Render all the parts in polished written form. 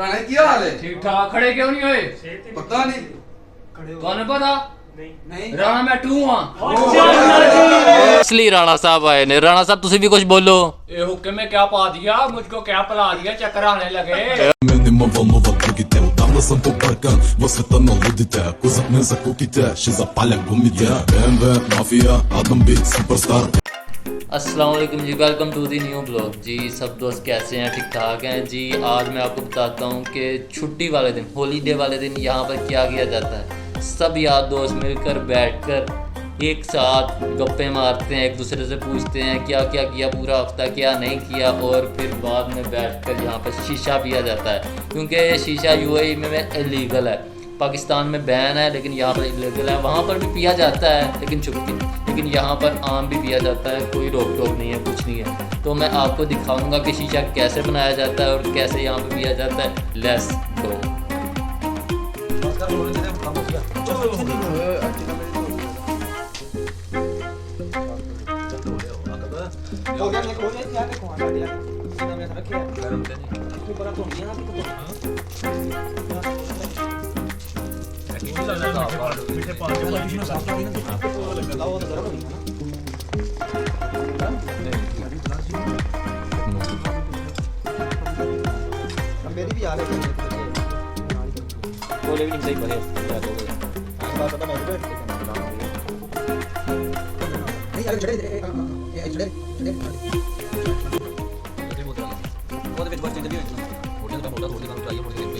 राणे की हाल है? ठीक ठाक। खड़े क्यों नहीं होए? पता नहीं। ਤੁਹਾਨੂੰ ਪਤਾ नहीं ਰਾਣਾ ਮੈਂ ਟੂ ਹਾਂ। इसलिए राणा साहब आए ने। राणा साहब तुसी भी कुछ बोलो। ਇਹ ਹੁਕਮ में क्या पा दिया मुझको, क्या पिला दिया, चक्कर आने लगे। Нема волновать те удавно съм побъркан в света на лудите. Козак не за куките, ще запаля гумите. БМВ, мафия, Адам Бит, суперстар. अस्सलाम वालेकुम जी, welcome to the new blog जी। सब दोस्त कैसे हैं? ठीक ठाक हैं जी। आज मैं आपको बताता हूँ कि छुट्टी वाले दिन, हॉलीडे वाले दिन यहाँ पर क्या किया जाता है। सब यार दोस्त मिलकर बैठकर एक साथ गप्पे मारते हैं, एक दूसरे से पूछते हैं क्या क्या किया पूरा हफ्ता, क्या नहीं किया, और फिर बाद में बैठकर यहाँ पर शीशा पिया जाता है। क्योंकि शीशा यूएई में इलीगल है, पाकिस्तान में बैन है, लेकिन यहाँ पर इलीगल है। वहाँ पर भी पिया जाता है लेकिन छुपके, लेकिन यहाँ पर आम भी पिया जाता है, कोई रोक टोक नहीं है, कुछ नहीं है। तो मैं आपको दिखाऊंगा कि शीशा कैसे बनाया जाता है और कैसे यहाँ पर पिया जाता है। Let's go. मेरी भी आ रही है बोले भी नहीं सही बने बात पता मैं बैठ के नहीं अरे चले चले वो तो बस चीज भी होटल का मोटा होटल का ट्राई होटल पे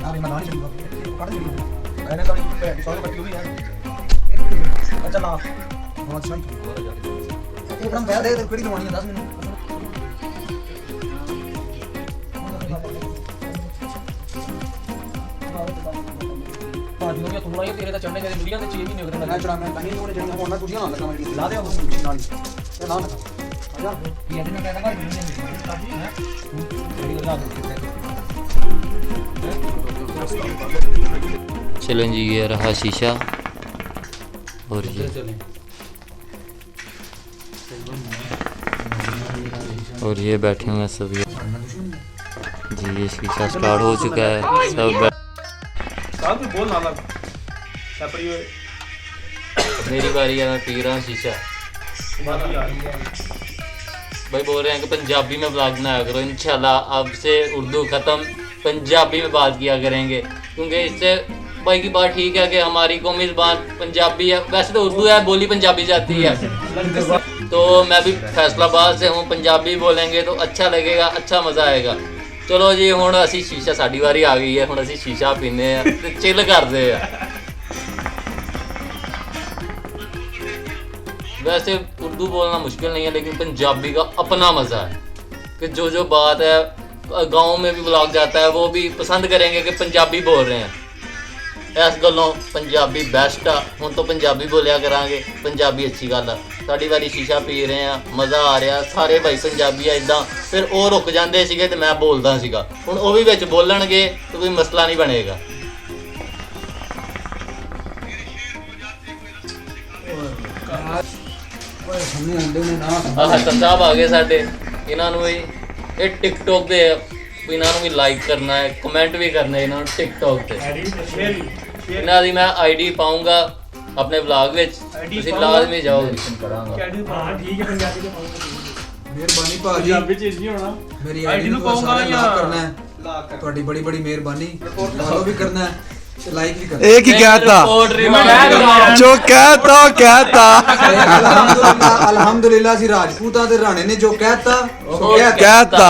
अरे मनाली चल काट दे मैंने तो सॉरी पट्टी हुई है अच्छा ना बहुत सही एकदम बैठ दे कड़ी दवानी 10 मिनट पार्टियों थोड़ा ही तेरे ता चढ़ने के वीडियो ते 6 महीने हो गए मैं चढ़ा मैं नहीं होने जणियां होना कुछ ना लगा मैं ला दे नाल ये ना लगा आजा ये दिन में कहता है चलें जी, ये रहा शीशा और ये बैठे हुए हैं सब जी। ये शीशा स्टार्ट हो चुका है, सब मेरी बारी है, मैं पी रहा हूँ शीशा। भाई बोल रहे हैं कि पंजाबी में ब्लॉग बनाया करो, इंशाल्लाह अब से उर्दू ख़त्म, पंजाबी में बात किया करेंगे। क्योंकि इससे भाई की बात ठीक है कि हमारी कौमी ज़बान पंजाबी है, वैसे तो उर्दू है, बोली पंजाबी जाती है। तो मैं भी फैसलाबाद से हूँ, पंजाबी बोलेंगे तो अच्छा लगेगा, अच्छा मज़ा आएगा। चलो जी, हुण असी शीशा, साड़ी वारी आ गई है, हुण असी शीशा पीने ते चिल करते हैं। वैसे उर्दू बोलना मुश्किल नहीं है, लेकिन पंजाबी का अपना मज़ा है कि जो जो बात है गांव में भी ब्लॉग जाता है, वो भी पसंद करेंगे कि पंजाबी बोल रहे हैं। इस गलों पंजाबी बेस्ट आ, हुण तो पंजाबी बोलिया करांगे, पंजाबी अच्छी गल है। साड़ी वारी शीशा पी रहे हैं, मज़ा आ रहा, सारे भाई पंजाबी है इदा। फिर वो रुक जाते सीगे ते मैं बोलदा सीगा, हुण वो भी विच बोलणगे तो कोई मसला नहीं बनेगा। हसन साहब आ गए साडे, इन्हों भी ये टिकटॉक दे इन्हों भी लाइक करना है, कमेंट भी करना है इन्होंने टिकटॉक से। इन्हों की मैं आईडी पाऊंगा अपने ब्लॉग में, तुसीं लाजमी जाओगे। मेहरबानी भाजी मेरी आईडी ਨੂੰ ਪਾਉਂਗਾ ਜਾਂ ਕਰਨਾ है ਤੁਹਾਡੀ ਬੜੀ ਬੜੀ ਮਿਹਰਬਾਨੀ। ਫॉलो भी करना है, लाइक भी करना। एक ही कहता जो कहता अल्हम्दुलिल्लाह सी राजपूतां दे राणे ने जो कहता सो कहता।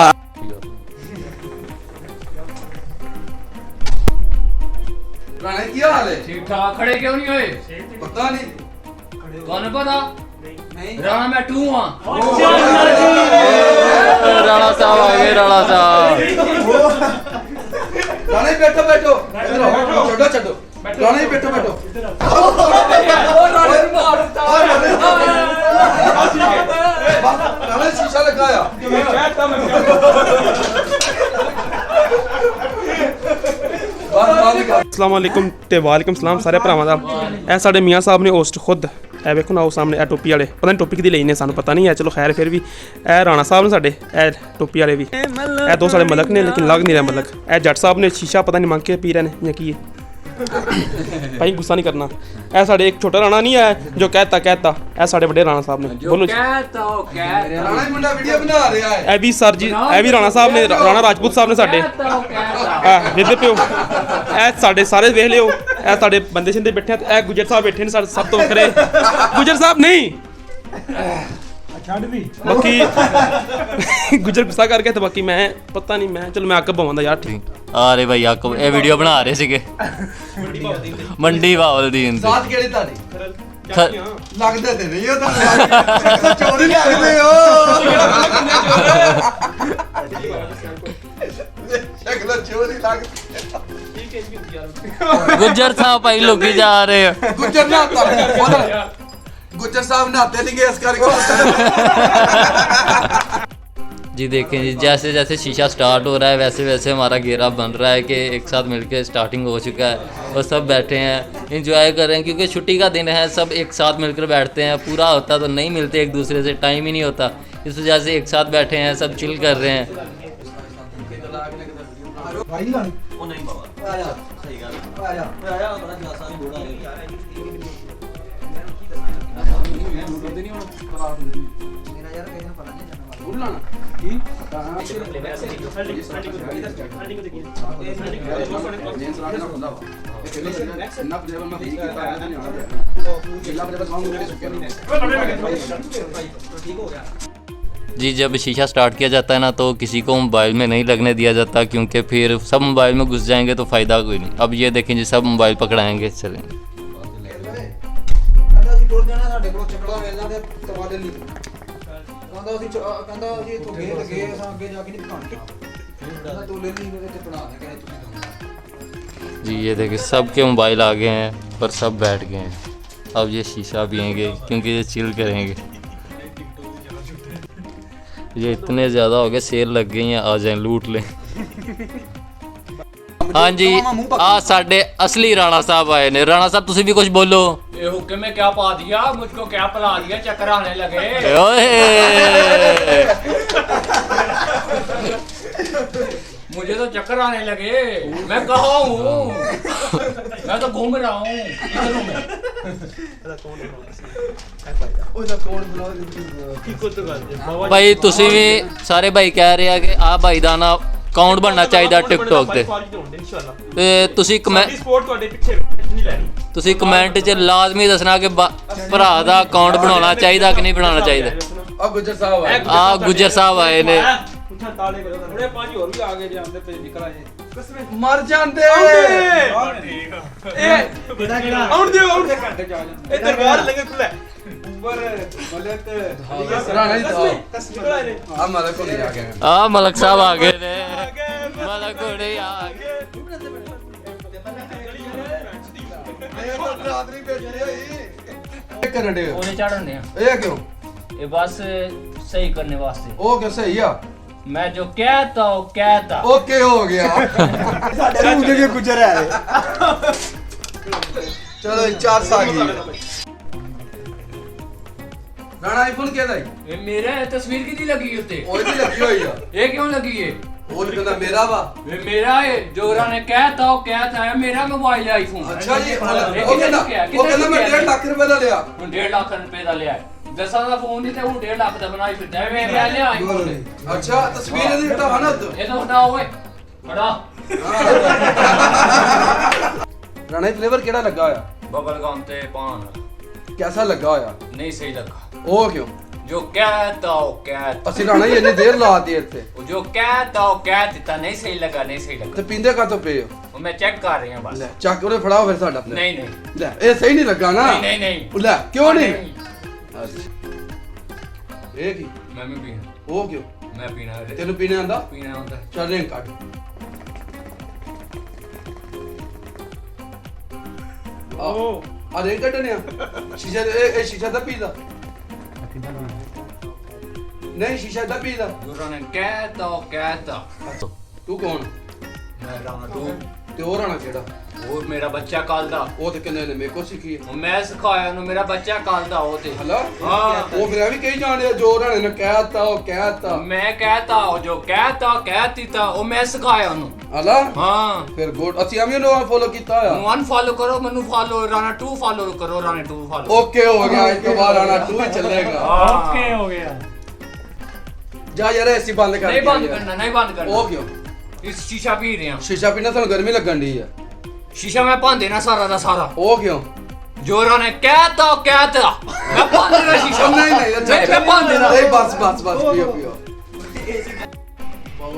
राणे की हाल है? ठीक ठाक। खड़े क्यों नहीं होए? पता नहीं। ਤੁਹਾਨੂੰ पता नहीं। राणा मैं टू हाँ। राणा साहब आ गए, राणा साहब। राणे बैठो बैठो इधर आओ, छोड़ो छोड़ो राणे बैठो बैठो। राणे शीशा लगाया अस्सलाम वालेकुम ते वालेकुम सलाम सारे भरावां दा। ਇਹ ਸਾਡੇ ਮੀਆਂ ਸਾਹਿਬ ਨੇ ਹੋਸਟ ਖੁਦ ਇਹ ਵੇਖੋ ਨਾ ਉਹ ਸਾਹਮਣੇ ਇਹ ਟੋਪੀ ਵਾਲੇ ਪਤਾ ਨਹੀਂ ਟੋਪੀ ਕਿਹਦੀ ਲਈ ਨੇ ਸਾਨੂੰ ਪਤਾ ਨਹੀਂ ਹੈ ਚਲੋ ਖੈਰ ਫਿਰ ਵੀ ਇਹ ਰਾਣਾ ਸਾਹਿਬ ਨੇ ਸਾਡੇ ਇਹ ਟੋਪੀ ਵਾਲੇ ਵੀ ਇਹ ਦੋ ਸਾਡੇ ਮਲਕ ਨੇ ਲੇਕਿਨ ਲੱਗ ਨਹੀਂ ਰਿਹਾ ਮਲਕ ਇਹ ਜੱਟ ਸਾਹਿਬ ਨੇ ਸ਼ੀਸ਼ਾ ਪਤਾ ਨਹੀਂ ਮੰਗ ਕੇ ਪੀ ਰਹੇ ਨੇ ਜਾਂ ਕੀ ਹੈ ਭਾਈ ਗੁੱਸਾ ਨਹੀਂ ਕਰਨਾ ਇਹ ਸਾਡੇ ਇੱਕ ਛੋਟਾ ਰਾਣਾ ਨਹੀਂ ਹੈ ਜੋ ਕਹਿਤਾ ਇਹ ਸਾਡੇ ਵੱਡੇ ਰਾਣਾ ਸਾਹਿਬ ਨੇ ਬੋਲੋ ਜੀ ਕਹਿਤਾ ਉਹ ਕਹਿਤਾ ਰਾਣਾ ਮੁੰਡਾ ਵੀਡੀਓ ਬਣਾ ਰਿਹਾ ਹੈ ਇਹ ਵੀ ਸਰ ਜੀ ਇਹ ਵੀ ਰਾਣਾ ਸਾਹਿਬ ਨੇ ਰਾਣਾ ਰਾਜਪੂਤ ਸਾਹਿਬ ਨੇ ਸਾਡੇ ਕਹਿਤਾ ਉਹ ਕਹਿਤਾ ਵੇਖਦੇ ਪਿਓ ਇਹ ਸਾਡੇ ਸਾਰੇ ਵੇਖ ਲਿਓ ਇਹ ਸਾਡੇ ਬੰਦੇ ਛਿੰਦੇ ਬੈਠੇ ਆ ਤੇ ਇਹ ਗੁਜਰ ਸਾਹਿਬ ਬੈਠੇ ਨੇ ਸਾਡੇ ਸਭ ਤੋਂ ਵੱਖਰੇ ਗੁਜਰ ਸਾਹਿਬ ਨਹੀਂ ਛੱਡ ਵੀ ਬਾਕੀ ਗੁਜਰ ਗੁੱਸਾ ਕਰਕੇ ਤੇ ਬਾਕੀ ਮੈਂ ਪਤਾ ਨਹੀਂ ਮੈਂ ਚਲ ਮੈਂ ਅੱਗ ਪਵਾਉਂਦਾ ਯਾਰ ਠੀਕ अरे भाई याकूब ये वीडियो बना रहे सीगे मंडी बावलदीन दी ਸਾਥ ਕਿਹੜੇ ਤੁਹਾਡੇ ख- ਲੱਗਦੇ ਤੇ ਨਹੀਂ ਉਹ ਤਾਂ ਚੋਰੀ ਲੱਗਦੇ ਹੋ ਸ਼ਕਲ ਚੋਰੀ ਲੱਗਦੀ गुज्जर साहब भाई लोग जा रहे हैं ਗੁੱਜਰ ਨਾ ਗੁੱਜਰ ਸਾਹਿਬ ਨਹਾਤੇ ਨਹੀਂ ਗਏ ਇਸ ਕਰਕੇ जी देखें जी जैसे जैसे शीशा स्टार्ट हो रहा है वैसे वैसे हमारा घेरा बन रहा है कि एक साथ मिलके स्टार्टिंग हो चुका है और सब बैठे हैं इंजॉय कर रहे हैं क्योंकि छुट्टी का दिन है सब एक साथ मिलकर बैठते हैं पूरा होता तो नहीं मिलते एक दूसरे से टाइम ही नहीं होता इस वजह से एक साथ बैठे हैं सब चिल कर रहे हैं ਭਾਈ ਨਹੀਂ ਲਾਣੀ ਉਹ ਨਹੀਂ ਬਾਬਾ ਆ ਜਾ ਸਹੀ ਗੱਲ ਆ ਜਾ ਆਇਆ ਬੜਾ ਗਲਾਸਾਂ ਦੀ ਲੋੜ ਆ ਗਈ ਮੇਰਾ ਯਾਰ ਕਿਸੇ ਨੂੰ ਪਤਾ ਨਹੀਂ जी जब शीशा स्टार्ट किया जाता है ना तो किसी को मोबाइल में नहीं लगने दिया जाता क्योंकि फिर सब मोबाइल में घुस जाएंगे तो फ़ायदा कोई नहीं अब ये देखें जी सब मोबाइल पकड़ाएंगे चलेंगे ਕਹਿੰਦਾ ਅਸੀਂ ਟੁਰ ਜਾਣਾ ਸਾਡੇ ਕੋਲ ਚੱਕੜਾ ਮਿਲਣਾ ਤੇ ਤਵਾਲੇ ਲਈ ਕਹਿੰਦਾ ਅਸੀਂ ਇੱਥੋਂ ਗਏ ਤੇ ਗਏ ਅਸਾਂ ਅੱਗੇ ਜਾ ਕੇ ਨਹੀਂ ਪਹੁੰਚਣਾ ਕਹਿੰਦਾ ਤੋਲੇ ਨਹੀਂ ਮੇਰੇ ਤੇ ਬਣਾ ਦੇ ਕਹਿੰਦੇ ਤੁਸੀਂ ਦੋਨੋਂ जी ये देखिए सबके मोबाइल आ गए हैं और सब बैठ गए हैं अब ये शीशा पियेंगे क्योंकि ये चिल करेंगे ये इतने ज़्यादा हो गए सेल लग गई हैं आ जाएं लूट लें हाँ जी आ साढ़े असली राणा साहब आए ने राणा साहब तुसी भी कुछ बोलो ये हुक्म में क्या पा दिया मुझको क्या पिला दिया चक्कर आने लगे ओए मुझे तो चक्कर आने लगे मैं कहाँ हूँ मैं तो घूम रहा हूँ इधर हूँ मैं भाई तुसी भी सारे भाई कह रहे हैं कि आ भाई दा ना अकाउंट बनना चाहिए टिकटॉक ਤੇ ਤੇ ਤੁਸੀਂ ਤੁਸੀਂ ਕਮੈਂਟ 'ਚ ਲਾਜ਼ਮੀ ਦੱਸਣਾ ਕਿ ਭਰਾ ਦਾ ਅਕਾਊਂਟ ਬਣਾਉਣਾ ਚਾਹੀਦਾ ਕਿ ਨਹੀਂ ਬਣਾਉਣਾ ਚਾਹੀਦਾ ਆ ਗੁੱਜਰ ਸਾਹਿਬ ਆਏ ਆ ਗੁੱਜਰ ਸਾਹਿਬ ਆਏ ਨੇ ਮਰ ਜਾਂਦੇ ਰਾਣਾ ਜੀ ਆ ਮਲਕ ਕੋਲ ਜਾ ਕੇ ਆ ਮਲਕ ਸਾਹਿਬ ਆ ਗਏ ਨੇ ਮਲਕ ਕੋਲੇ ਆ ਗਏ ਕਰਨ ਦੇ ਉਹਨੇ ਚੜਨ ਦੇ ਇਹ ਕਿਉਂ ये बस सही करने वास्ते ਉਹ ਕਿਉਂ ਸਹੀ ਆ मैं जो कहता हूँ कहता ਓਕੇ ਹੋ ਗਿਆ ਸਾਡੇ ਮੁੰਡੇ ਵੀ ਗੁੱਜਰ ਹੈ ਚਲੋ 4 ਸਾਲ ਗਈ ਰਾਣਾ ਆਈਫੋਨ ਕਿਹਦਾ ਹੈ ये मेरा तस्वीर की लगी उत्ते ਉਹ ਵੀ ਲੱਗੀ ਹੋਈ ਆ ये क्यों लगी है ਉਹ ਕਹਿੰਦਾ ਮੇਰਾ ਵਾ ये मेरा है जोरा ने कहता है मेरा मोबाइल है आईफोन ਅੱਛਾ ਜੀ ਇਹ ਉਹ ਕਹਿੰਦਾ ਕਿੰਨੇ ਉਹ ਕਹਿੰਦਾ ਮੈਂ 1.5 ਲੱਖ ਰੁਪਏ ਦਾ ਲਿਆ ਹੁਣ 1.5 ਲੱਖ ਰੁਪਏ ਦਾ ਲਿਆ ਦਸਾਂ ਦਾ ਫੋਨ ਨਹੀਂ ਤੇ ਉਹ 1.5 ਲੱਖ ਦਾ ਬਣਾਈ ਫਿਰਦਾ ਹੈ ਮੈਂ ਲਿਆ ਲਿਆ ਆਈਫੋਨ ਅੱਛਾ ਤਸਵੀਰ ਇਹਦੀ ਹਟਾ ਨਾ ਇਹ ਤਾਂ ਹਟਾ ਓਏ ਹਟਾ ਰਾਣਾ ਫਲੇਵਰ ਕਿਹੜਾ ਲੱਗਾ ਹੋਇਆ बबल गम ते पान ਕਿਹਦਾ ਲੱਗਾ ਹੋਇਆ नहीं सही लगा ਉਹ ਕਿਉਂ जो कहता कहता ਅਸੀਂ ਰਾਣਾ ਹੀ ਇੰਨੀ ਦੇਰ ਲਾਤੀ ਇੱਥੇ वो जो कहता कहता नहीं सही लगा नहीं सही लगा ਤੇ ਪੀਂਦੇ ਕਾਤੋਂ ਪਏ ਹੋ वो मैं चेक कर रही हूं बस ਲੈ ਚੱਕ ਉਹਨੇ ਫੜਾਓ ਫਿਰ ਸਾਡਾ ਪਲੇਟ नहीं नहीं ਲੈ ਇਹ ਸਹੀ ਨਹੀਂ ਲੱਗਾ ਨਾ नहीं नहीं ਲੈ ਕਿਉਂ ਨਹੀਂ ਅੱਛਾ ਇਹ ਕੀ मैं भी पीना ਉਹ ਕਿਉਂ मैं पीना है ਤੈਨੂੰ ਪੀਣੇ ਆਂਦਾ पीना होता है ਚੱਲ ਰਿੰਗ ਕੱਢ ਆ ਰਿੰਗ ਕੱਢਣੇ ਆ ਸ਼ੀਸ਼ਾ ਇਹ ਸ਼ੀਸ਼ਾ ਦਾ ਪੀਦਾ ਨਹੀਂ ਸ਼ੀਸ਼ਾ ਦਾ ਪੀਦਾ जोरा ने कहता ਤੂੰ ਕੌਣ मैं राणा तू ਤੇ ਉਹ ਰਾਣਾ ਕਿਹੜਾ वो मेरा बच्चा कल दा ਉਹ ਤੇ ਕਿੰਨੇ ਨੇ ਮੇਰੇ ਕੋ ਸਿੱਖੀ ਹੈ मैं सिखाया उन्हें मेरा बच्चा कल दा वो ते ਹਲਾ हाँ ਉਹ ਫਿਰ ਵੀ ਕਹੀ ਜਾਣਦੇ ਆ, ਜੋ ਰਾਣੇ ਨੇ ਕਹਿਤਾ ਉਹ ਕਹਿਤਾ मैं कहता वो जो कहता कहती था वो मैं सिखाया उन्हें ਹਲਾ हाँ ਫਿਰ ਗੁੱਡ ਅਸੀਂ ਐਵੇਂ ਨੂੰ ਫੋਲੋ ਕੀਤਾ ਆ अनफॉलो करो मनु फॉलो राणा 2 फॉलो करो राणा 2 फॉलो ਓਕੇ ਹੋ ਗਿਆ ਇਸ ਤੋਂ ਬਾਅਦ ਰਾਣਾ 2 ਹੀ ਚੱਲੇਗਾ ओके हो गया ਜਾ ਯਾਰ ਐਸੀ ਬੰਦ ਕਰ नहीं बंद करना नहीं बंद करना ਉਹ ਕਿਉਂ इस शीशा पी रहे हैं ਸ਼ੀਸ਼ਾ ਪੀਣਾ ਤੁਹਾਨੂੰ ਗਰਮੀ ਲੱਗਣ ਦੀ ਆ शीशा मैं भां देना सारा दा सारा ਉਹ ਕਿਉਂ जोरा ने कहता मैं भां देना शीशा ਉਹ ਨਹੀਂ ਨਹੀਂ ਅੱਛਾ नहीं मैं भां देना ਨਹੀਂ ਬਸ ਪੀਓ ਪੀਓ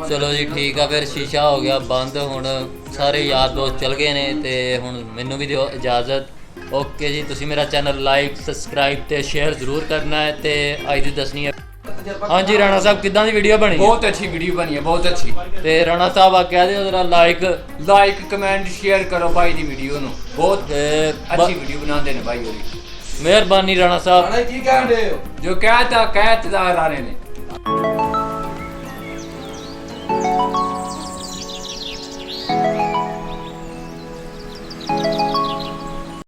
ਚਲੋ ਜੀ ਠੀਕ ਆ ਫਿਰ ਸ਼ੀਸ਼ਾ ਹੋ ਗਿਆ ਬੰਦ ਹੁਣ ਸਾਰੇ ਯਾਰ ਦੋਸਤ ਚਲ ਗਏ ਨੇ ਤੇ ਹੁਣ ਮੈਨੂੰ ਵੀ ਦਿਓ ਇਜਾਜ਼ਤ ਓਕੇ ਜੀ ਤੁਸੀਂ ਮੇਰਾ ਚੈਨਲ ਲਾਈਕ ਸਬਸਕ੍ਰਾਈਬ ਤੇ ਸ਼ੇਅਰ ਜ਼ਰੂਰ ਕਰਨਾ ਹੈ ਤੇ ਅੱਜ ਦੀ ਦੱਸਣੀ ਹੈ ਹਾਂਜੀ ਰਾਣਾ ਸਾਹਿਬ ਕਿੱਦਾਂ ਦੀ ਵੀਡੀਓ ਬਣੀ बहुत अच्छी वीडियो बनी है बहुत अच्छी ਤੇ ਰਾਣਾ ਸਾਹਿਬ ਆ ਕਹਿ ਦਿਓ ਜਰਾ ਲਾਈਕ लाइक कमेंट शेयर करो भाई दी वीडियो नु बहुत ਤੇ अच्छी वीडियो बनाते ने भाई होरी ਮਿਹਰਬਾਨੀ ਰਾਣਾ ਸਾਹਿਬ ਰਾਣਾ ਕੀ ਕਹਿਣ ਦੇ ਹੋ जो कहता राणे ने